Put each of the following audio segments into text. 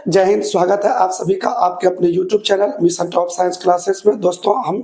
जय हिंद। स्वागत है आप सभी का आपके अपने YouTube channel mission top science classes में। दोस्तों, हम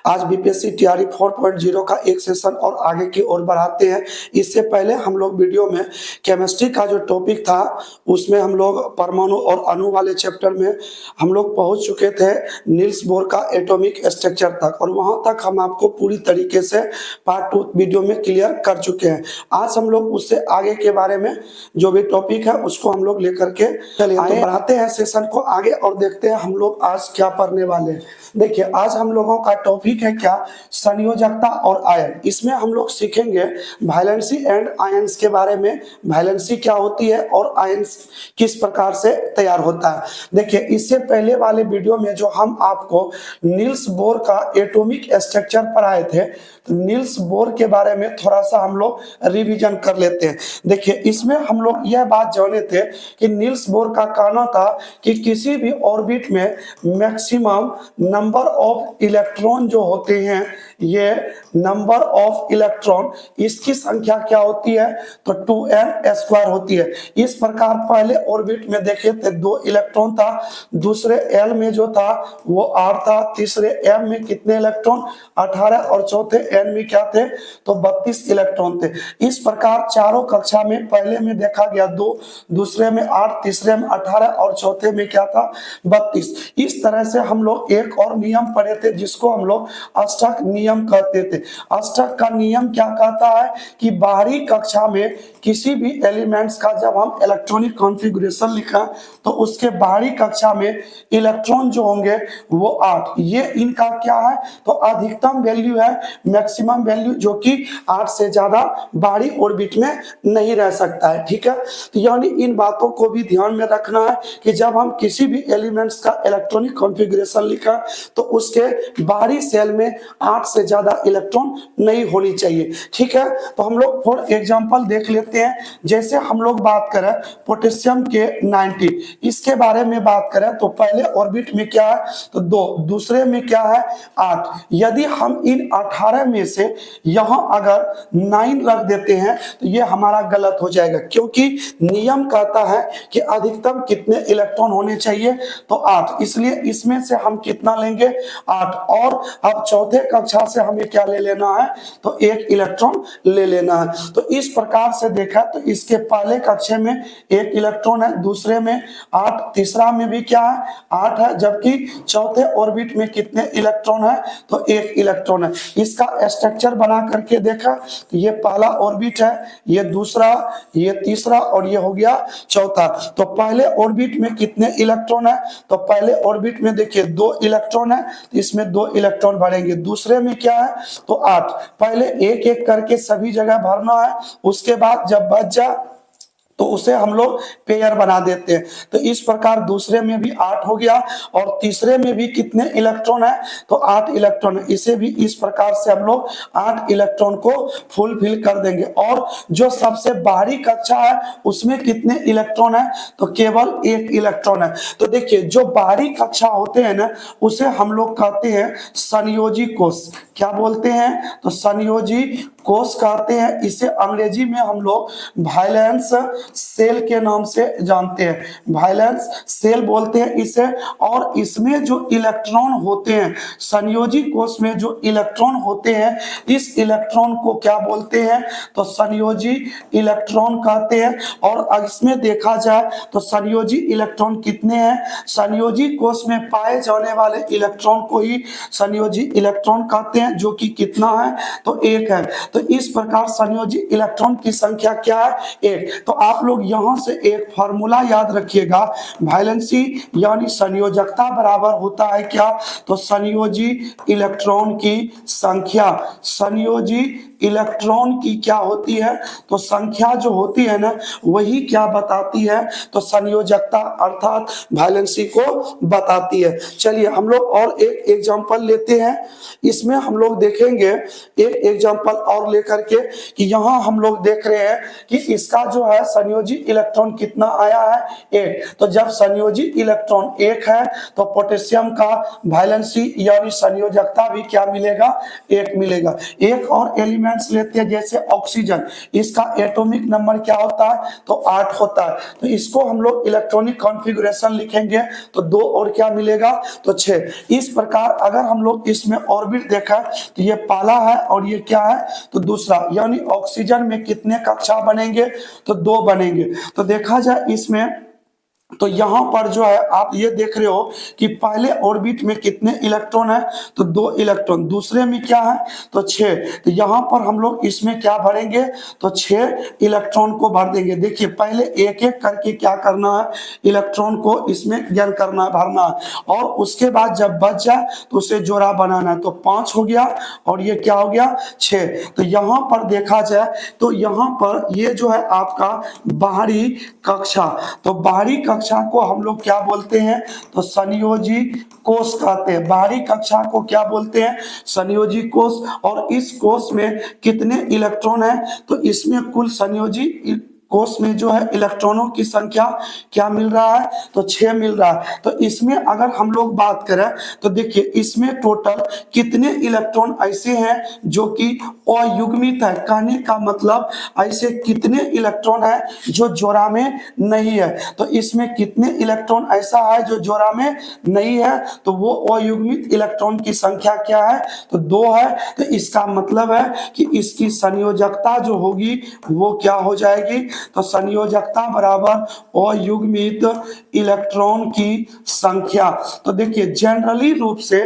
आज बीपीएससी टीआरई 4.0 का एक सेशन और आगे की ओर बढ़ाते हैं। इससे पहले हम लोग वीडियो में केमिस्ट्री का जो टॉपिक था उसमें हम लोग परमाणु और अणु वाले चैप्टर में हम लोग पहुंच चुके थे नील्स बोर का एटॉमिक स्ट्रक्चर तक, और वहां तक हम आपको पूरी तरीके से पार्ट 2 वीडियो में क्लियर कर चुके हैं। आज हम लोग उससे आगे के बारे में जो भी टॉपिक है उसको हम लोग लेकर के चलिए तो बढ़ाते हैं सेशन को आगे और देखते हैं हम लोग आज क्या पढ़ने वाले हैं। देखिए, आज हम लोगों का टॉपिक है क्या, संयोजकता और आयन। इसमें हम लोग सीखेंगे वैलेंसी एंड आयंस के बारे में। वैलेंसी क्या होती है और आयंस किस प्रकार से तैयार होता है। देखिए, इससे पहले वाले वीडियो में जो हम आपको नील्स बोर का एटॉमिक स्ट्रक्चर पढ़ाए थे, तो नील्स बोर के बारे में थोड़ा सा हम लोग रिवीजन कर लेते हैं। देखिए, इसमें हम लोग यह बात जाने थे कि नील्स बोर का कहना था कि किसी भी ऑर्बिट में मैक्सिमम नंबर ऑफ इलेक्ट्रॉन जो होते हैं, ये नंबर ऑफ इलेक्ट्रॉन इसकी संख्या क्या होती है, तो 2n² होती है। इस प्रकार पहले ऑर्बिट में देखे थे 2 इलेक्ट्रॉन था, दूसरे एल में जो था वो 8 था, तीसरे एम में कितने इलेक्ट्रॉन 18 और चौथे एन में क्या थे, तो 32 इलेक्ट्रॉन थे। इस प्रकार चारों कक्षा में पहले में देखा गया 2, दूसरे में 8, तीसरे में 18 और चौथे में क्या था 32। इस तरह से हम लोग एक और नियम पढ़े थे जिसको हम लोग अष्टक नियम कहते थे। अष्टक का नियम क्या कहता है कि बाहरी कक्षा में किसी भी एलिमेंट्स का जब हम इलेक्ट्रॉनिक कॉन्फ़िगरेशन लिखा तो उसके बाहरी कक्षा में इलेक्ट्रॉन जो होंगे वो 8। ये इनका क्या है, तो अधिकतम वैल्यू है, मैक्सिमम वैल्यू, जो कि 8 से ज्यादा बाहरी ऑर्बिट में नहीं रह सकता है। ठीक है, तो यानी इन बातों को भी ध्यान में रखना है कि जब हम किसी भी एलिमेंट्स का इलेक्ट्रॉनिक कॉन्फ़िगरेशन लिखा तो उसके बाहरी सेल में 8 से ज्यादा इलेक्ट्रॉन नहीं होनी चाहिए। ठीक है, तो हम लोग फॉर एग्जांपल देख लेते हैं। जैसे हम लोग बात करें पोटेशियम के 90, इसके बारे में बात करें तो पहले ऑर्बिट में क्या है, तो 2, दूसरे में क्या है 8। यदि हम इन 18 में से यहां अगर 9 रख देते हैं तो ये हमारा गलत हो जाएगा, क्योंकि नियम कहता है कि अधिकतम कितने इलेक्ट्रॉन होने चाहिए, तो 8। इसलिए इसमें से हम कितना लेंगे 8, और अब चौथे कक्षा से हमें क्या ले लेना है, तो 1 इलेक्ट्रॉन ले लेना है। तो इस प्रकार से देखा तो इसके पहले कक्षा में 1 इलेक्ट्रॉन है, दूसरे में 8, तीसरा में भी क्या है 8 है, जबकि चौथे ऑर्बिट में कितने इलेक्ट्रॉन है, तो 1 इलेक्ट्रॉन है। इसका स्ट्रक्चर बना करके देखा तो ये पहला ऑर्बिट है, ये दूसरा, ये तीसरा और ये हो गया चौथा। तो पहले ऑर्बिट में कितने इलेक्ट्रॉन है, तो पहले ऑर्बिट में देखिए 2 इलेक्ट्रॉन है, तो इसमें 2 इलेक्ट्रॉन भरेंगे। दूसरे में क्या है, तो 8। पहले एक एक करके सभी जगह भरना है, उसके बाद जब बच जाए तो उसे हम लोग पेयर बना देते हैं। तो इस प्रकार दूसरे में भी 8 हो गया, और तीसरे में भी कितने इलेक्ट्रॉन है, तो 8 इलेक्ट्रॉन है। इसे भी इस प्रकार से हम लोग 8 इलेक्ट्रॉन को फुलफिल कर देंगे। और जो सबसे बाहरी कक्षा है उसमें कितने इलेक्ट्रॉन है, तो केवल 1 इलेक्ट्रॉन है। तो देखिए, जो बाहरी कक्षा होते हैं ना उसे हम लोग कहते हैं संयोजी कोष। क्या बोलते हैं, तो संयोजी कोष कहते हैं। इसे अंग्रेजी में हम लोग वैलेंस सेल के नाम से जानते हैं, वैलेंस सेल बोलते हैं इसे। और इसमें जो इलेक्ट्रॉन होते हैं, संयोजी कोष में जो इलेक्ट्रॉन होते हैं, इस इलेक्ट्रॉन को क्या बोलते हैं, तो संयोजी इलेक्ट्रॉन कहते हैं। और इसमें देखा जाए तो संयोजी इलेक्ट्रॉन कितने हैं, संयोजी कोष में पाए जाने वाले इलेक्ट्रॉन को ही संयोजी इलेक्ट्रॉन कहते हैं, जो कि कितना है, तो 1 है। तो इस प्रकार संयोजी इलेक्ट्रॉन की संख्या क्या है, 1। तो आप लोग यहां से एक फार्मूला याद रखिएगा, वैलेंसी यानी संयोजकता बराबर होता है क्या, तो संयोजी इलेक्ट्रॉन की संख्या। संयोजी इलेक्ट्रॉन की क्या होती है, तो संख्या जो होती है ना वही क्या बताती है, तो संयोजकता अर्थात वैलेंसी को बताती है। चलिए हम लोग और एक एग्जांपल लेते हैं। इसमें हम लोग देखेंगे एक एग्जांपल और लेकर के कि यहाँ हम लोग देख रहे हैं कि इसका जो है संयोजी इलेक्ट्रॉन कितना आया है, 1। तो जब संयोजी इलेक्ट्रॉन 1 है तो पोटेशियम का वैलेंसी यानी संयोजकता भी क्या मिलेगा, 1 मिलेगा। एक और एलिमेंट एलिमेंट्स लेते हैं जैसे ऑक्सीजन, इसका एटॉमिक नंबर क्या होता है, तो 8 होता है। तो इसको हम लोग इलेक्ट्रॉनिक कॉन्फ़िगरेशन लिखेंगे तो 2 और क्या मिलेगा, तो 6। इस प्रकार अगर हम लोग इसमें ऑर्बिट देखा तो ये पहला है और ये क्या है, तो दूसरा, यानी ऑक्सीजन में कितने कक्षा बनेंगे, तो 2 बनेंगे। तो देखा जाए इसमें तो यहां पर जो है आप ये देख रहे हो कि पहले ऑर्बिट में कितने इलेक्ट्रॉन है, तो 2 इलेक्ट्रॉन, दूसरे में क्या है, तो 6। तो यहां पर हम लोग इसमें क्या भरेंगे, तो 6 इलेक्ट्रॉन को भर देंगे। देखिए पहले एक एक करके क्या करना है, इलेक्ट्रॉन को इसमें ज्ञान करना है, भरना है, और उसके बाद जब बच जाए तो उसे जोड़ा बनाना है। तो 5 हो गया और ये क्या हो गया, 6। तो यहां पर देखा जाए तो यहां पर ये जो है आपका बाहरी कक्षा, तो बाहरी कक्षा को हम लोग क्या बोलते हैं, तो संयोजी कोष कहते हैं। बाहरी कक्षा को क्या बोलते हैं, संयोजी कोष। और इस कोष में कितने इलेक्ट्रॉन हैं, तो इसमें कुल संयोजी कोष में जो है इलेक्ट्रॉनों की संख्या क्या मिल रहा है, तो 6 मिल रहा है। तो इसमें अगर हम लोग बात करें तो देखिए इसमें टोटल कितने इलेक्ट्रॉन ऐसे हैं जो कि अयुग्मित है, कहने का मतलब ऐसे कितने इलेक्ट्रॉन है जो जोड़ा में नहीं है। तो इसमें कितने इलेक्ट्रॉन ऐसा है जो जोड़ा में नहीं है, तो वो अयुग्मित इलेक्ट्रॉन की संख्या क्या है, तो 2 है। तो इसका मतलब है कि इसकी संयोजकता जो होगी वो क्या हो जाएगी, तो संयोजकता बराबर अयुग्मित इलेक्ट्रॉन की संख्या। तो देखिए जनरली रूप से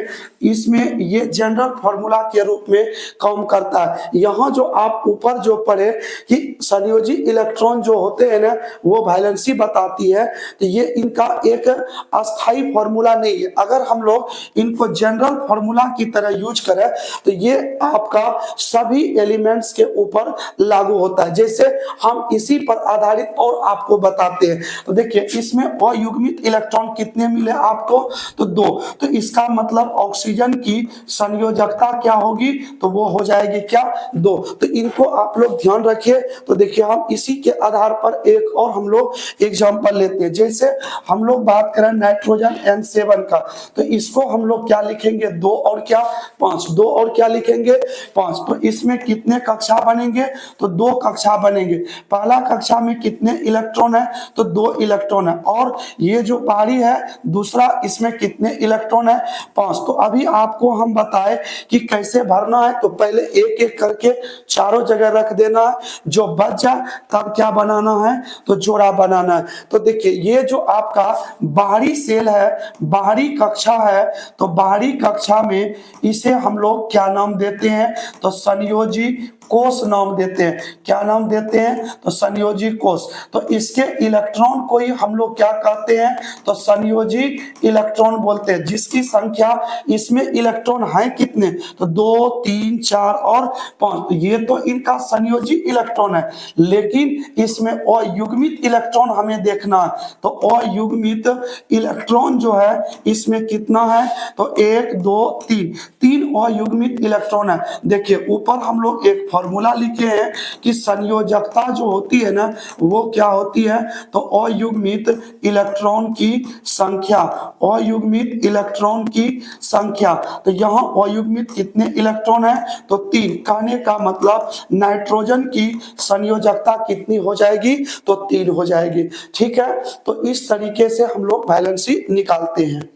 इसमें ये जनरल फॉर्मूला के रूप में काम करता है। यहां जो आप ऊपर जो पढ़े कि संयोजी इलेक्ट्रॉन जो होते हैं ना वो वैलेंसी बताती है, तो ये इनका एक अस्थाई फॉर्मूला नहीं है। अगर हम लोग इनको जनरल फॉर्मूला की तरह यूज करें तो ये आपका सभी एलिमेंट्स के ऊपर लागू होता है। जैसे हम इसी पर आधारित और आपको बताते हैं। तो देखिए इसमें अयुग्मित इलेक्ट्रॉन कितने मिले आपको, तो 2। तो इसका मतलब ऑक्सीजन की संयोजकता क्या होगी, तो वो हो जाएगी क्या, 2। तो इनको आप लोग ध्यान रखिए। तो देखिए हम इसी के आधार पर एक और हम लोग एग्जांपल लेते हैं। जैसे हम लोग बात करें नाइट्रोजन N7 का, तो इसको हम लोग क्या लिखेंगे, 2 और क्या, 5। 2 और क्या लिखेंगे, 5। तो इसमें कितने कक्षा बनेंगे, तो 2 कक्षा बनेंगे। पहला कक्षा में कितने इलेक्ट्रॉन है, तो 2 इलेक्ट्रॉन है। और ये जो बाहरी है दूसरा, इसमें कितने इलेक्ट्रॉन है, 5। तो अभी आपको हम बताए कि कैसे भरना है। तो पहले एक एक करके चारों जगह रख देना है, जो बच जाए तब क्या बनाना है, तो जोड़ा बनाना है। तो देखिए ये जो आपका बाहरी सेल है, बाहरी कक्षा है, तो बाहरी कक्षा में इसे हम लोग क्या नाम देते हैं, तो संयोजी कोष नाम देते हैं। क्या नाम देते हैं, तो संयोजी कोष। तो इसके इलेक्ट्रॉन को ही हम लोग क्या कहते हैं, तो संयोजी इलेक्ट्रॉन बोलते हैं। जिसकी संख्या इसमें इलेक्ट्रॉन है कितने, तो 2, 3, 4 और 5। तो ये तो इनका संयोजी इलेक्ट्रॉन है, लेकिन इसमें अयुग्मित इलेक्ट्रॉन हमें देखना है। तो अयुग्मित इलेक्ट्रॉन जो है इसमें कितना है, तो 1, 2, 3 अयुग्मित इलेक्ट्रॉन है। देखिए ऊपर हम लोग एक फॉर्मूला लिखे हैं कि संयोजकता जो होती है ना वो क्या होती है, तो अयुग्मित इलेक्ट्रॉन की संख्या, अयुग्मित इलेक्ट्रॉन की संख्या। तो यहाँ अयुग्मित कितने इलेक्ट्रॉन है, तो 3। कहने का मतलब नाइट्रोजन की संयोजकता कितनी हो जाएगी, तो 3 हो जाएगी। ठीक है, तो इस तरीके से हम लोग वैलेंसी निकालते हैं।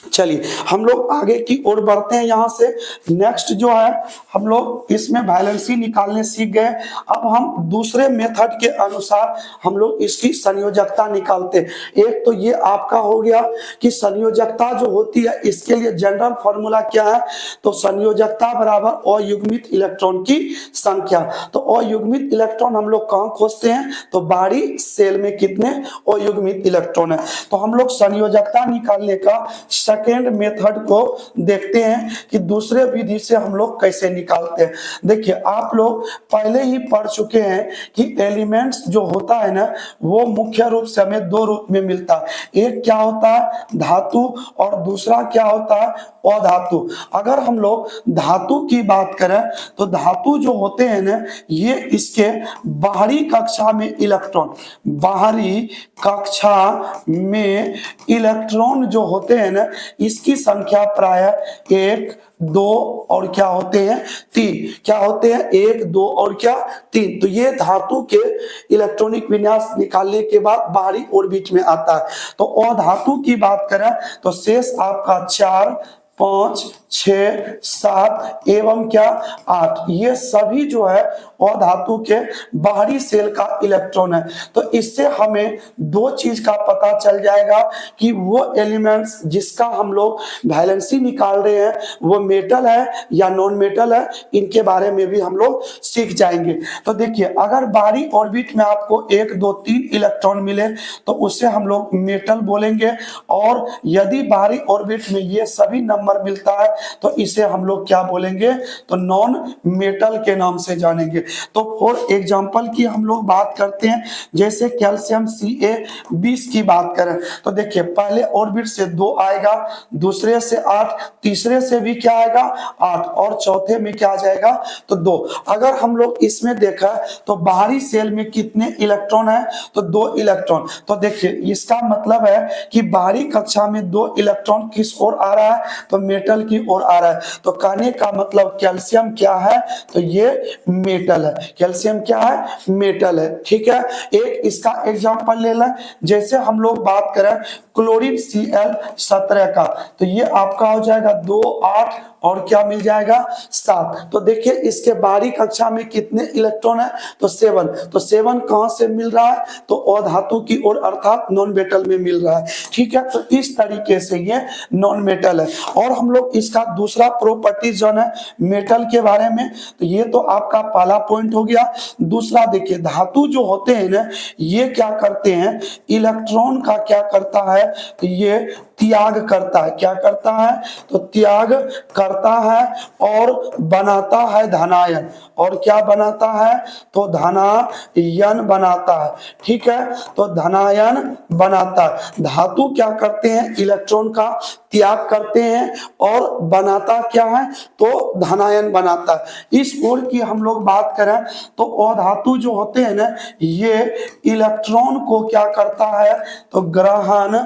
चलिए हम लोग आगे की ओर बढ़ते हैं। यहाँ से नेक्स्ट जो है हम लोग इसमें वैलेंसी निकालने सीख गए। अब हम दूसरे मेथड के अनुसार हम लोग इसकी संयोजकता निकालते हैं। एक तो ये आपका हो गया कि संयोजकता जो होती है इसके लिए जनरल फॉर्मूला क्या है, तो संयोजकता बराबर अयुग्मित इलेक्ट्रॉन की संख्या। तो अयुग्मित इलेक्ट्रॉन हम लोग कहाँ खोजते हैं, तो बाहरी सेल में कितने अयुग्मित इलेक्ट्रॉन है। तो हम लोग संयोजकता निकालने का सेकेंड मेथड को देखते हैं कि दूसरे विधि से हम लोग कैसे निकालते हैं। देखिए आप लोग पहले ही पढ़ चुके हैं कि एलिमेंट्स जो होता है ना वो मुख्य रूप से हमें 2 रूप में मिलता है। एक क्या होता है, धातु, और दूसरा क्या होता है, अधातु। अगर हम लोग धातु की बात करें तो धातु जो होते हैं ना ये इसके बाहरी कक्षा में इलेक्ट्रॉन, बाहरी कक्षा में इलेक्ट्रॉन जो होते हैं ना इसकी संख्या प्रायः 1 2 और क्या होते हैं 3, क्या होते हैं 1 2 और क्या 3। तो ये धातु के इलेक्ट्रॉनिक विन्यास निकालने के बाद बाहरी ऑर्बिट में आता है। तो अधातु की बात करें तो शेष आपका 4 5 6 7 एवं क्या 8, ये सभी जो है अधातु के बाहरी सेल का इलेक्ट्रॉन है। तो इससे हमें दो चीज का पता चल जाएगा कि वो एलिमेंट्स जिसका हम लोग वैलेंसी निकाल रहे हैं वो मेटल है या नॉन मेटल है, इनके बारे में भी हम लोग सीख जाएंगे। तो देखिए अगर बाहरी ऑर्बिट में आपको 1 2 3 इलेक्ट्रॉन मिले तो उसे हम लोग मेटल बोलेंगे, और यदि बाहरी ऑर्बिट में ये सभी नंबर मिलता है तो इसे हम लोग क्या बोलेंगे, तो नॉन मेटल के नाम से जानेंगे। तो फॉर एग्जांपल की हम लोग बात करते हैं, जैसे कैल्शियम Ca20 की बात करें तो देखिए पहले ऑर्बिट से 2 आएगा, दूसरे से 8, तीसरे से भी क्या आएगा 8, और चौथे में क्या आ जाएगा तो 2। अगर हम लोग इसमें देखा तो बाहरी सेल में कितने इलेक्ट्रॉन है, तो 2 इलेक्ट्रॉन। तो देखिए इसका मतलब है कि बाहरी कक्षा में 2 इलेक्ट्रॉन किस ओर आ रहा है, तो मेटल की ओर आ रहा है। तो कहने का मतलब कैल्शियम क्या है, तो ये मेटल है। कैल्शियम क्या है, मेटल है। ठीक है, एक इसका एग्जांपल ले लें, जैसे हम लोग बात करें क्लोरीन Cl17 का, तो ये आपका हो जाएगा 2 8 और क्या मिल जाएगा 7। तो देखिए इसके बाहरी कक्षा में कितने इलेक्ट्रॉन है, तो 7। तो 7 कहां से मिल रहा है, तो अधातु की ओर अर्थात नॉन मेटल में मिल रहा है। ठीक है, तो इस तरीके से ये नॉन मेटल है। और हम लोग इसका दूसरा प्रॉपर्टी जो है मेटल के बारे में, तो ये तो आपका पहला पॉइंट हो गया। दूसरा देखिए धातु जो होते हैं ना, ये क्या करते हैं, इलेक्ट्रॉन का क्या करता है, तो ये त्याग करता है। क्या करता है, तो त्याग करता है और बनाता है धनायन। और क्या बनाता है, तो धनायन बनाता है। ठीक है, तो धनायन बनाता है। धातु क्या करते हैं, इलेक्ट्रॉन का त्याग करते हैं और बनाता क्या है, तो धनायन बनाता है। इस ओर की हम लोग बात करें तो अधातु जो होते हैं ना, ये इलेक्ट्रॉन को क्या करता है, तो ग्रहण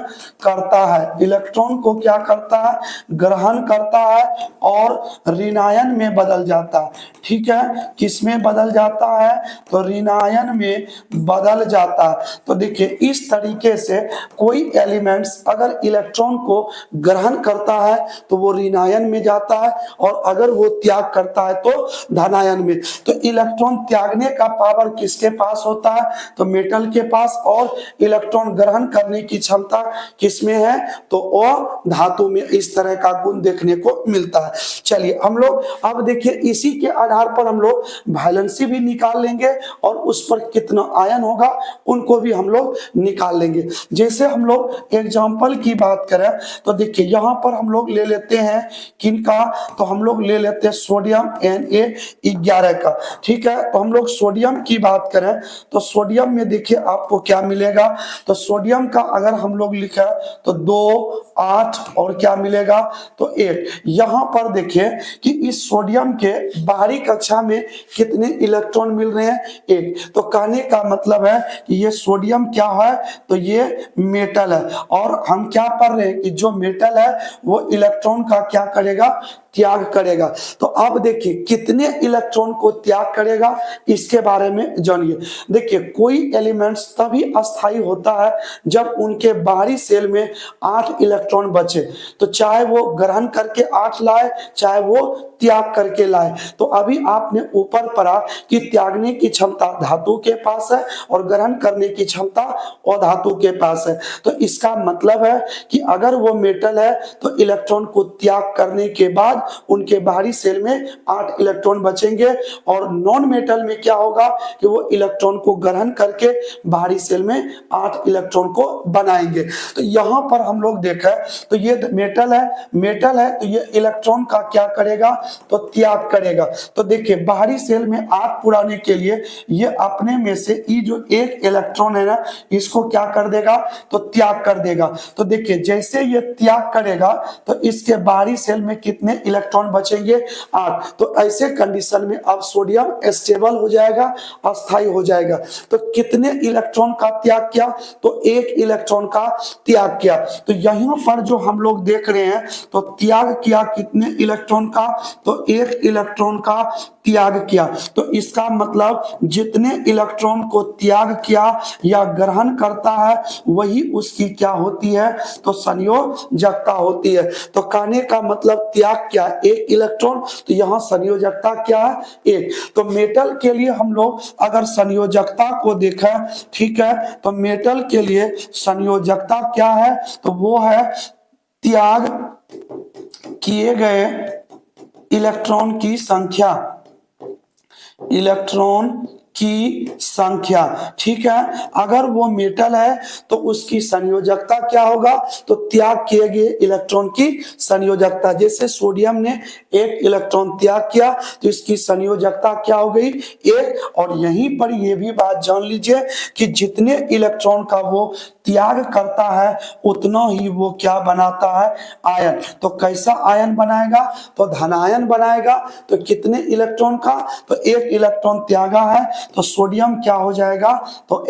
करता है। इलेक्ट्रॉन को क्या करता है, ग्रहण करता है और ऋणायन में बदल जाता है। ठीक है, किसमें बदल जाता है, तो ऋणायन में बदल जाता है। तो देखिए इस तरीके से कोई एलिमेंट्स अगर इलेक्ट्रॉन को ग्रहण करता है तो वो ऋणायन में जाता है, और अगर वो त्याग करता है तो धनायन में। तो इलेक्ट्रॉन त्यागने का पावर किसके पास होता है, तो मेटल के पास, और इलेक्ट्रॉन ग्रहण करने की क्षमता किसमें है, तो वो धातु में। इस तरह का गुण देखने को मिलता है। चलिए हम लोग अब देखिए इसी के आधार पर हम लोग वैलेंसी भी निकाल लेंगे और उस पर कितना आयन होगा उनको भी हम लोग निकाल लेंगे। जैसे हम लोग एग्जांपल की बात करें तो देखिए यहाँ पर हम लोग ले लेते हैं किनका, तो हम लोग ले लेते हैं सोडियम Na11 का। ठीक है, तो हम लोग सोडियम की बात करें तो सोडियम में देखिए आपको क्या मिलेगा, तो सोडियम का अगर हम लोग लिखा तो 2 8 और क्या मिलेगा, तो 1। यहाँ पर देखिए कि इस सोडियम के बाहरी कक्षा में कितने इलेक्ट्रॉन मिल रहे हैं, 1। तो कहने का मतलब है कि ये सोडियम क्या है, तो ये मेटल है। और हम क्या पढ़ रहे हैं कि जो मेटल है वो इलेक्ट्रॉन का क्या करेगा, त्याग करेगा। तो अब देखिए कितने इलेक्ट्रॉन को त्याग करेगा इसके बारे में जानिए। देखिए कोई एलिमेंट्स तभी अस्थायी होता है जब उनके बाहरी सेल में 8 इलेक्ट्रॉन बचे। तो चाहे वो ग्रहण करके 8 लाए, चाहे वो त्याग करके लाए। तो अभी आपने ऊपर पढ़ा कि त्यागने की क्षमता धातु के पास है और ग्रहण करने की क्षमता अधातु के पास है। तो इसका मतलब है कि अगर वो मेटल है तो इलेक्ट्रॉन को त्याग करने के बाद उनके बाहरी सेल में 8 इलेक्ट्रॉन बचेंगे, और नॉन मेटल में क्या होगा कि वो इलेक्ट्रॉन को ग्रहण करके बाहरी सेल में 8 इलेक्ट्रॉन को बनाएंगे। तो यहां पर हम लोग देखा तो ये मेटल है तो ये इलेक्ट्रॉन का क्या करेगा, तो त्याग करेगा। तो देखिए बाहरी सेल में 8 पुराने के लिए ये अपने में से ये जो 1 इलेक्ट्रॉन है ना, इसको क्या कर देगा, तो त्याग कर देगा। तो देखिए जैसे ये त्याग करेगा तो इसके बाहरी सेल में कितने इलेक्ट्रॉन बचेंगे 8। तो ऐसे कंडीशन में अब सोडियम स्टेबल हो जाएगा, अस्थायी हो जाएगा। तो कितने इलेक्ट्रॉन का त्याग किया? तो 1 इलेक्ट्रॉन का त्याग किया। तो यहां पर जो हम लोग देख रहे हैं तो त्याग किया कितने इलेक्ट्रॉन का? तो 1 इलेक्ट्रॉन का त्याग किया। तो इसका मतलब जितने इलेक्ट्रॉन को त्याग किया या ग्रहण करता है वही उसकी क्या होती है? तो संयोजकता होती है। तो कहने का मतलब त्याग क्या? 1 इलेक्ट्रॉन। तो यहां संयोजकता क्या है? 1। तो मेटल के लिए हम लोग अगर संयोजकता को देखें, ठीक है, तो मेटल के लिए संयोजकता क्या है? तो वो है त्याग किए गए इलेक्ट्रॉन की संख्या, इलेक्ट्रॉन की संख्या, ठीक है। अगर वो मेटल है तो उसकी संयोजकता क्या होगा? तो त्याग किए गए इलेक्ट्रॉन की संयोजकता। जैसे सोडियम ने 1 इलेक्ट्रॉन त्याग किया तो इसकी संयोजकता क्या हो गई? 1। और यहीं पर ये भी बात जान लीजिए कि जितने इलेक्ट्रॉन का वो त्याग करता है उतना ही वो क्या बनाता है? आयन। तो कैसा आयन बनाएगा? तो धनायन बनाएगा। तो कितने इलेक्ट्रॉन का? तो 1 इलेक्ट्रॉन त्यागा है तो सोडियम क्या हो जाएगा? तो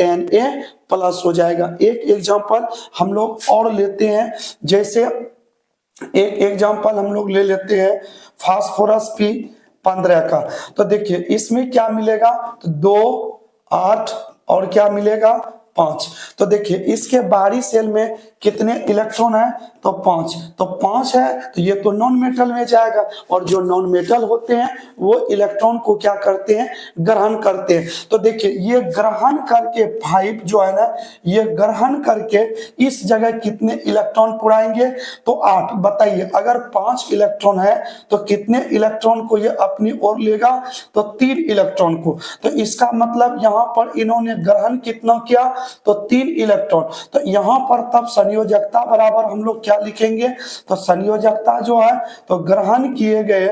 Na+ हो जाएगा। एक एग्जांपल हम लोग और लेते हैं, जैसे एक एग्जांपल हम लोग ले लेते हैं फास्फोरस P15 का। तो देखिए इसमें क्या मिलेगा? तो 2, 8 और क्या मिलेगा? 5। तो देखिए इसके बाहरी सेल में कितने इलेक्ट्रॉन है? तो 5। तो 5 है तो ये तो नॉन मेटल में जाएगा, और जो नॉन मेटल होते हैं वो इलेक्ट्रॉन को क्या करते हैं? ग्रहण करते हैं। तो देखिए ये ग्रहण करके 5 जो है ना, ये ग्रहण करके इस जगह कितने इलेक्ट्रॉन पुराएंगे? तो 8। बताइए अगर 5 इलेक्ट्रॉन है तो कितने इलेक्ट्रॉन को ये अपनी ओर लेगा? तो 3 इलेक्ट्रॉन को। तो इसका मतलब यहां पर इन्होंने ग्रहण कितना किया? तो 3 इलेक्ट्रॉन। तो यहां पर तब संयोजकता बराबर हम लोग क्या लिखेंगे? तो संयोजकता जो है तो ग्रहण किए गए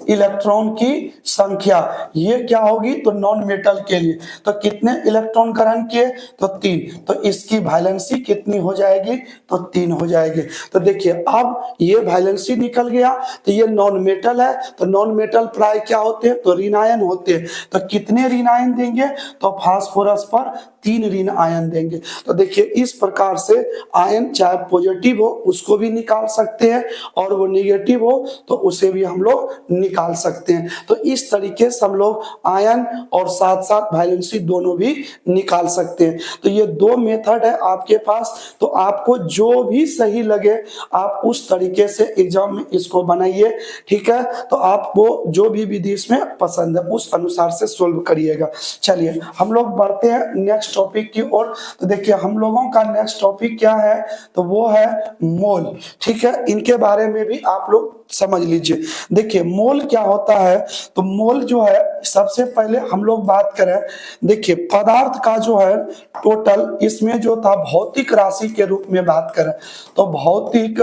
इलेक्ट्रॉन की संख्या, ये क्या होगी? तो नॉन मेटल के लिए तो कितने इलेक्ट्रॉन ग्रहण किए? तो 3। तो इसकी वैलेंसी कितनी हो जाएगी? तो 3 हो जाएगी। तो देखिए अब ये वैलेंसी निकल गया। तो ये नॉन मेटल है तो नॉन मेटल प्राय क्या होते हैं? तो ऋण आयन होते हैं। तो कितने ऋण आयन देंगे? तो फास्फोरस पर 3 ऋण आयन देंगे। तो देखिए इस प्रकार से आयन चाहे पॉजिटिव हो उसको भी निकाल सकते हैं और वो निगेटिव हो तो उसे भी हम लोग निकाल सकते हैं। तो इस तरीके से हम लोग आयन और साथ साथ वैलेंसी दोनों भी निकाल सकते हैं। तो ये 2 मेथड है आपके पास। तो आपको जो भी सही लगे आप उस तरीके से एग्जाम में इसको बनाइए, ठीक है। तो आपको जो भी विधि इसमें पसंद है उस अनुसार से सोल्व करिएगा। चलिए हम लोग बढ़ते हैं नेक्स्ट टॉपिक की ओर। तो देखिए हम लोगों का नेक्स्ट टॉपिक क्या है? तो वो है मोल, ठीक है। इनके बारे में भी आप लोग समझ लीजिए। देखिए मोल क्या होता है? तो मोल जो है सबसे पहले हम लोग बात करें, देखिए पदार्थ का जो है टोटल इसमें जो था भौतिक राशि के रूप में बात करें तो भौतिक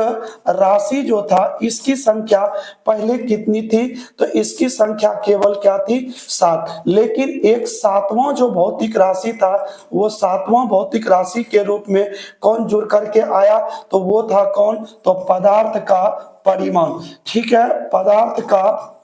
राशि जो था इसकी संख्या पहले कितनी थी? तो इसकी संख्या केवल क्या थी? 7। लेकिन एक 7वां जो भौतिक राशि था वो 7वां भौतिक राशि के रूप में कौन जुड़ करके आया? तो वो था कौन? तो पदार्थ का परिमाण, ठीक है। पदार्थ का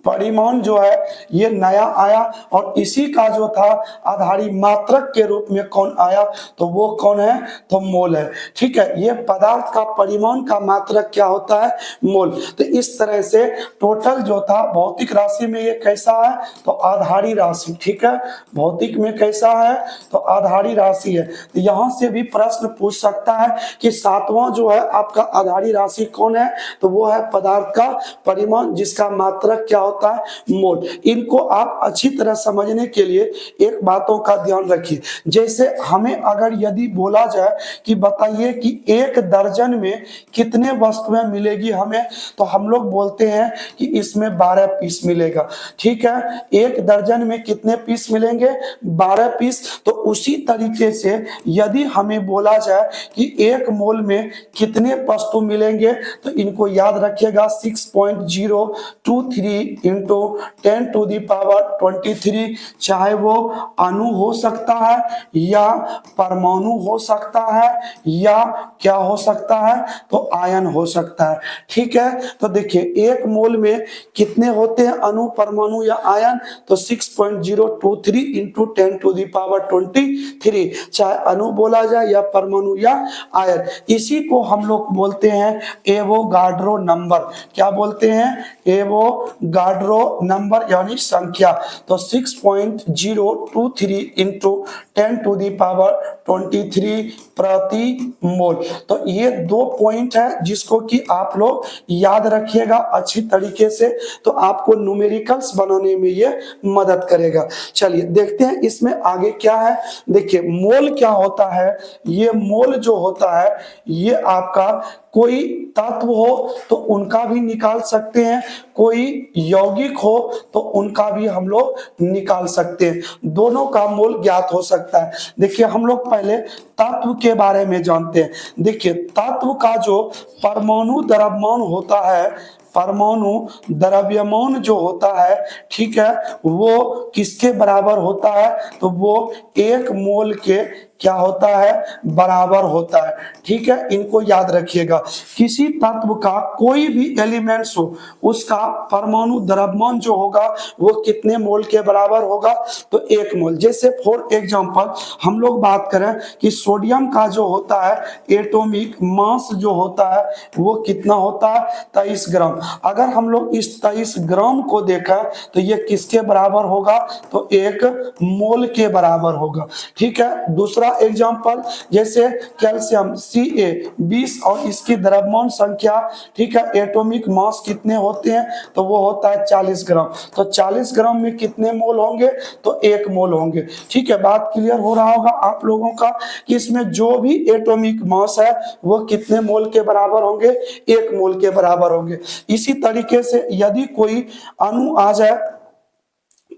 परिमाण जो है ये नया आया और इसी का जो था आधारी मात्रक के रूप में कौन आया? तो वो कौन है? तो मोल है, ठीक है। ये पदार्थ का परिमाण का मात्रक क्या होता है? मोल। तो इस तरह से टोटल जो था भौतिक राशि में ये कैसा है? तो आधारी राशि, ठीक है। भौतिक में कैसा है? तो आधारी राशि है। तो यहां से भी प्रश्न पूछ सकता है कि 7वां जो है आपका आधारी राशि कौन है? तो वो है पदार्थ का परिमाण जिसका मात्रक क्या होता है? मोल। इनको आप अच्छी तरह समझने के लिए एक बातों का ध्यान रखिए। जैसे हमें अगर यदि बोला जाए कि बताइए कि 1 दर्जन में कितने वस्तुएं मिलेगी हमें, तो हम लोग बोलते हैं कि इसमें 12 पीस मिलेगा, ठीक है। 1 दर्जन में कितने पीस मिलेंगे? 12 पीस। तो उसी तरीके से यदि हमें बोला जाए कि 1 मोल में कितने वस्तु मिलेंगे तो इनको याद रखिएगा 6.023 इंटू 10⁻23, चाहे वो अणु हो सकता है या परमाणु हो सकता है या क्या हो सकता है, तो आयन हो सकता है। ठीक है, तो देखिए एक मोल में कितने होते हैं अणु, परमाणु या आयन, तो 6.023 इंटू 10⁻23, चाहे अणु बोला जाए या परमाणु या आयन। इसी को हम लोग बोलते हैं एवोगाड्रो नंबर। क्या बोलते हैं? एवोगाड्रो नंबर यानी संख्या। तो 6.023 इंटू 10⁻23 प्रति मोल। तो ये 2 पॉइंट है जिसको कि आप लोग याद रखिएगा अच्छी तरीके से, तो आपको न्यूमेरिकल्स बनाने में ये मदद करेगा। चलिए देखते हैं इसमें आगे क्या है। देखिए मोल क्या होता है, ये मोल जो होता है ये आपका कोई तत्व हो तो उनका भी निकाल सकते हैं, कोई यौगिक हो तो उनका भी हम लोग निकाल सकते हैं, दोनों का मोल ज्ञात हो सकता है। देखिए हम लोग पहले तत्व के बारे में जानते हैं। देखिए तत्व का जो परमाणु द्रव्यमान होता है, परमाणु द्रव्यमान जो होता है, ठीक है, वो किसके बराबर होता है, तो वो 1 मोल के क्या होता है, बराबर होता है। ठीक है, इनको याद रखिएगा। किसी तत्व का कोई भी एलिमेंट्स हो उसका परमाणु द्रव्यमान जो होगा वो कितने मोल के बराबर होगा, तो 1 मोल। जैसे फॉर एग्जांपल हम लोग बात करें कि सोडियम का जो होता है एटॉमिक मास जो होता है वो कितना होता है, 23 ग्राम। अगर हम लोग इस 23 ग्राम को देखा तो ये किसके बराबर होगा, तो 1 मोल के बराबर होगा। ठीक है, दूसरा एग्जांपल जैसे कैल्शियम Ca20 और इसकी द्रव्यमान संख्या, ठीक है, एटॉमिक मास कितने होते हैं, तो वो होता है 40 ग्राम। तो 40 ग्राम में कितने मोल होंगे, तो 1 मोल होंगे। ठीक है, बात क्लियर हो रहा होगा आप लोगों का कि इसमें जो भी एटॉमिक मास है वो कितने मोल के बराबर होंगे, 1 मोल के बराबर होंगे। इसी तरीके से यदि कोई अणु आ जाए,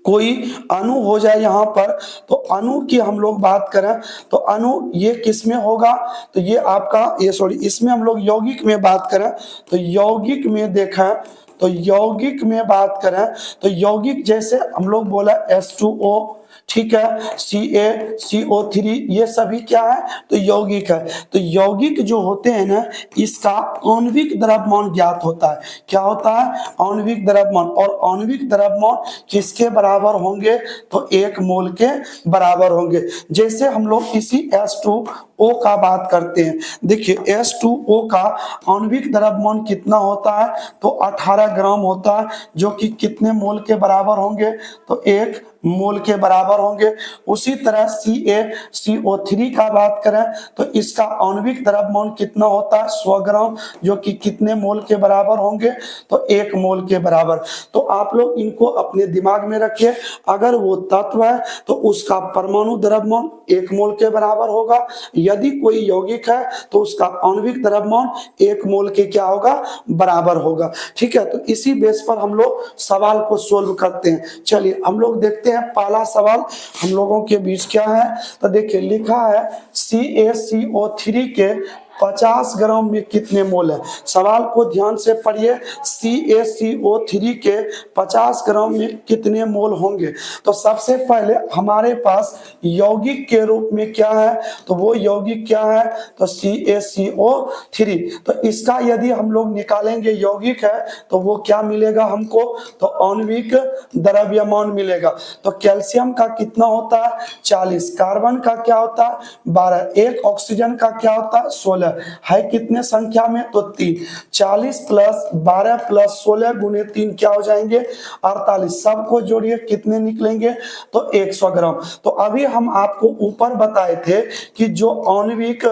कोई अणु हो जाए यहाँ पर, तो अणु की हम लोग बात करें तो अणु ये किस में होगा, तो ये आपका ये सॉरी इसमें हम लोग यौगिक में बात करें तो यौगिक में देखें, तो यौगिक में बात करें तो यौगिक जैसे हम लोग बोला H2O, ठीक है, CaCO3, ये सभी क्या है, तो यौगिक है। तो यौगिक जो होते हैं ना, इसका आणविक द्रव्यमान ज्ञात होता है। क्या होता है, आणविक द्रव्यमान। और आणविक द्रव्यमान किसके बराबर होंगे, तो 1 मोल के बराबर होंगे। जैसे हम लोग इसी H2O का बात करते हैं, देखिए H2O का आणविक द्रव्यमान कितना होता है, तो 18 ग्राम होता है, जो कि कितने मोल के बराबर होंगे, तो 1 मोल के बराबर होंगे। उसी तरह CaCO3 का बात करें तो इसका आणविक द्रव्यमान कितना होता है, 100 ग्राम, जो कि कितने मोल के बराबर होंगे, तो 1 मोल के बराबर। तो आप लोग इनको अपने दिमाग में रखिए, अगर वो तत्व है तो उसका परमाणु द्रव्यमान 1 मोल के बराबर होगा, यदि कोई यौगिक है तो उसका आणविक द्रव्यमान 1 मोल के क्या होगा, बराबर होगा। ठीक है, तो इसी बेस पर हम लोग सवाल को सोल्व करते हैं। चलिए हम लोग देखते हैं पहला सवाल हम लोगों के बीच क्या है, तो देखिए लिखा है CaCO3 के 50 ग्राम में कितने मोल है। सवाल को ध्यान से पढ़िए, CaCO3 के 50 ग्राम में कितने मोल होंगे। तो सबसे पहले हमारे पास यौगिक के रूप में क्या है, तो वो यौगिक क्या है, तो CaCO3। तो इसका यदि हम लोग निकालेंगे यौगिक है तो वो क्या मिलेगा हमको, तो आणविक द्रव्यमान मिलेगा। तो कैल्शियम का कितना होता है, 40, कार्बन का क्या होता है, 12, एक ऑक्सीजन का क्या होता है, 16 है कितने संख्या में, तो 3। 40 प्लस 12 प्लस 16 गुने 3 क्या हो जाएंगे, 48। सबको जोड़िए कितने निकलेंगे, तो 100 ग्राम। तो अभी हम आपको ऊपर बताए थे कि जो आणविक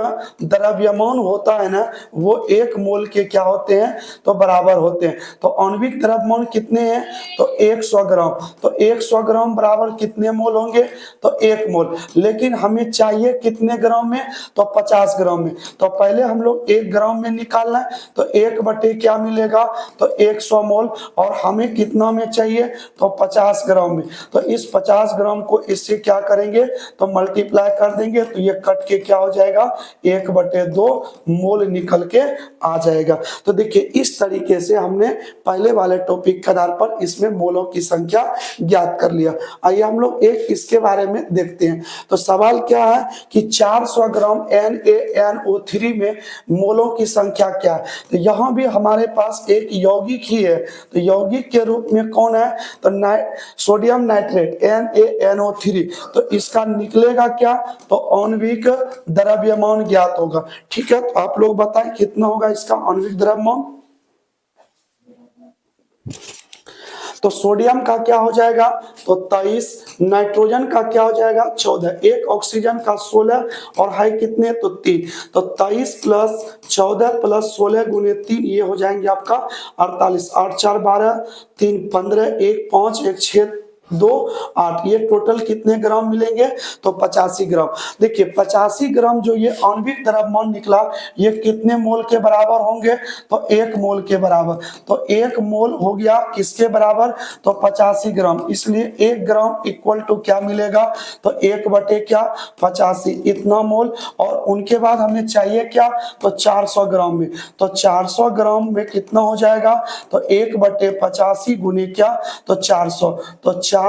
द्रव्यमान होता है ना, वो 1 मोल के क्या होते हैं, तो बराबर होते हैं। तो आणविक द्रव्यमान कितने हैं, तो 100 ग्राम। तो 100 ग्राम बराबर कितने मोल होंगे, तो 1 मोल। लेकिन हमें चाहिए कितने ग्राम में, तो 50 ग्राम में। तो पहले हम लोग 1 ग्राम में निकालना है, तो 1 बटे क्या मिलेगा, तो 100 मोल, और हमें कितना में चाहिए, तो 50 ग्राम में। तो इस 50 ग्राम को इससे क्या करेंगे, तो मल्टीप्लाई कर देंगे, तो ये कट के क्या हो जाएगा, 1/2 मोल निकल के आ जाएगा। तो देखिए इस तरीके से हमने पहले वाले टॉपिक के आधार पर इसमें मोलों की संख्या ज्ञात कर लिया। आइए हम लोग एक इसके बारे में देखते हैं। तो सवाल क्या है कि 400 ग्राम NaNO3 में मोलों की संख्या क्या है। तो यहाँ भी हमारे पास एक यौगिक ही है, तो यौगिक के रूप में कौन है, तो सोडियम नाइट्रेट NaNO3। तो इसका निकलेगा क्या, तो आणविक द्रव्यमान ज्ञात होगा। ठीक है, तो आप लोग बताएं कितना होगा इसका आणविक द्रव्यमान। तो सोडियम का क्या हो जाएगा, तो 23, नाइट्रोजन का क्या हो जाएगा, 14, एक ऑक्सीजन का 16, और हाई कितने, तो 3। तो 23 प्लस 14 प्लस 16 गुने 3, ये हो जाएंगे आपका 48, 8 4 12, 3 15, 1 5, 1 6 2 8, ये टोटल कितने ग्राम मिलेंगे, तो 85 ग्राम। देखिए 85 ग्राम जो ये आणविक द्रव्यमान निकला, ये कितने मोल के बराबर होंगे, तो 1 मोल के बराबर। तो 1 मोल हो गया किसके बराबर, तो 85 ग्राम। इसलिए 1 ग्राम इक्वल टू क्या मिलेगा, तो 1 बटे क्या, 85, इतना मोल। और उनके बाद हमें चाहिए क्या, तो 400 ग्राम में। तो 400 ग्राम में कितना हो जाएगा, तो 1 बटे 85 गुने क्या, तो 400। तो 400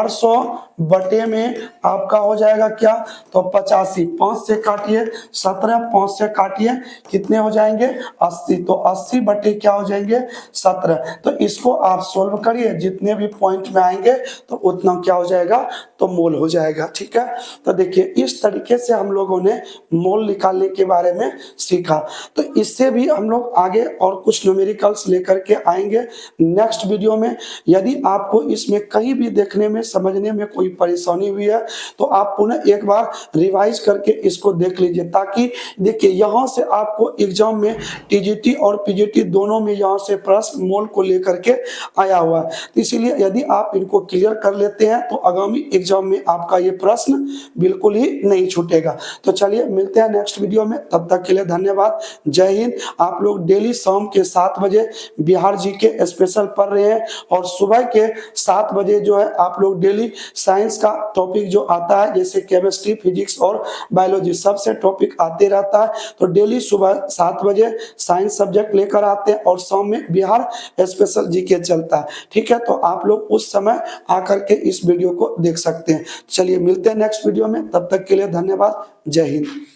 बटे में आपका हो जाएगा क्या, तो 85, 5 से काटिए 17, 5 से काटिए कितने हो जाएंगे, 80। तो 80 बटे क्या हो जाएंगे, 17। तो इसको आप सोल्व करिए, जितने भी पॉइंट में आएंगे तो उतना क्या हो जाएगा, तो मोल हो जाएगा। ठीक है, तो देखिए इस तरीके से हम लोगों ने मोल निकालने के बारे में सीखा। तो इससे भी हम लोग आगे और कुछ न्यूमेरिकल्स लेकर के आएंगे नेक्स्ट वीडियो में। यदि आपको इसमें कहीं भी देखने में समझने में कोई परेशानी हुई है, तो आप पुनः एक बार रिवाइज करके इसको देख लीजिए, ताकि देखिए यहाँ से आपको एग्जाम में टीजीटी और पीजीटी दोनों में यहाँ से प्रश्न मोल को लेकर के आया हुआ है। इसीलिए यदि आप इनको क्लियर कर लेते हैं तो आगामी एग्जाम में आपका ये प्रश्न बिल्कुल ही नहीं छूटेगा। तो चलिए मिलते हैं नेक्स्ट वीडियो में, तब तक के लिए धन्यवाद, जय हिंद। आप लोग डेली शाम के 7 बजे बिहार जीके स्पेशल पढ़ रहे हैं, और सुबह के 7 बजे जो है आप लोग डेली साइंस का टॉपिक जो आता है, जैसे केमिस्ट्री, फिजिक्स और बायोलॉजी, सबसे टॉपिक आते रहता है। तो डेली सुबह 7 बजे साइंस सब्जेक्ट लेकर आते हैं, और शाम में बिहार स्पेशल जीके चलता है। ठीक है, तो आप लोग उस समय आकर के इस वीडियो को देख सकते हैं। चलिए मिलते हैं नेक्स्ट वीडियो में, तब तक के लिए धन्यवाद, जय हिंद।